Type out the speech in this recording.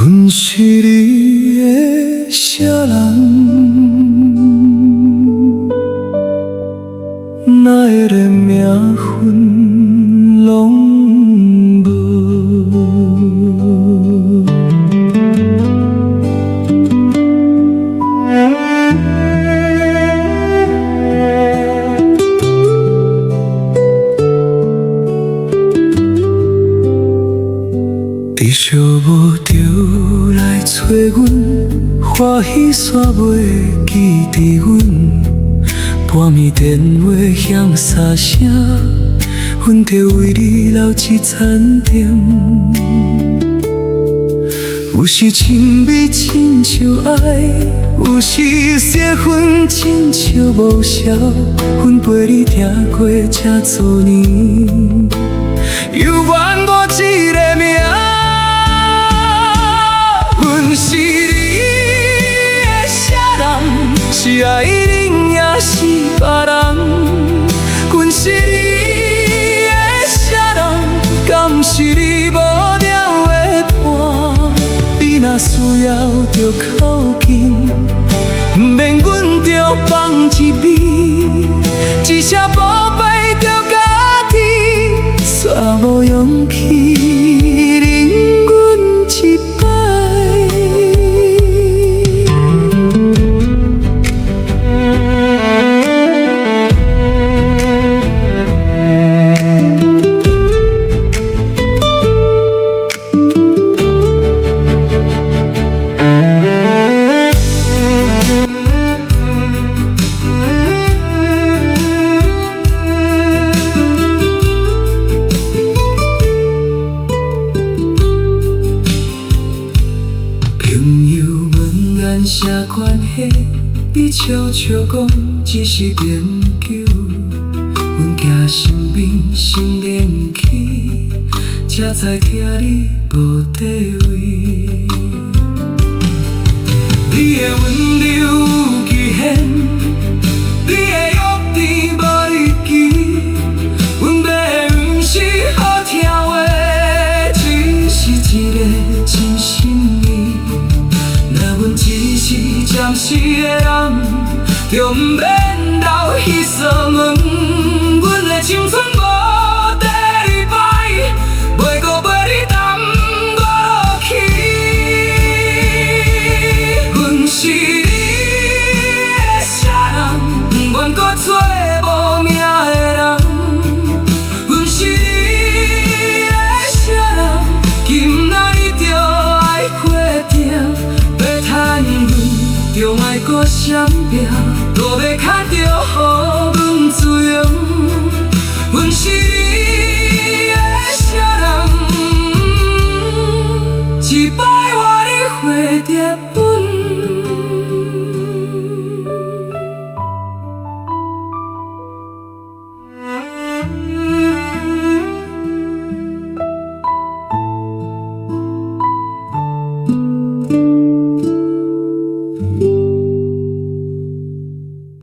阮是你的啥人，哪会连名分拢无？你寂无着来找阮，欢喜煞袂记得阮。半暝电话响三声，阮就为你留一餐点。有时亲密亲像爱，有时结婚亲像无效。阮陪你行过这多年，犹原我一个名。阮是你的啥人？是爱你也是别人？阮是你的啥人？敢是你无了的伴？你若需要着靠近，不免阮着放一边，一声宝贝着家己，煞无勇气忍阮一摆。啥关系？你悄悄讲，只是研究。阮行身边心连起，才知听你无地位。你的温柔有期限，你的约定无日期。阮要的不是好听话，只是一个真心意。阮只是暂时的人，就不免留彼扇门。阮的青春无第二摆，袂搁陪你谈我落去。阮是你的啥人？不愿搁做无名的人。阮是你的啥人？今仔日着爱决定。着爱搁闪避，路要脚着予阮自由。阮是你的啥人？一摆换你回蝶。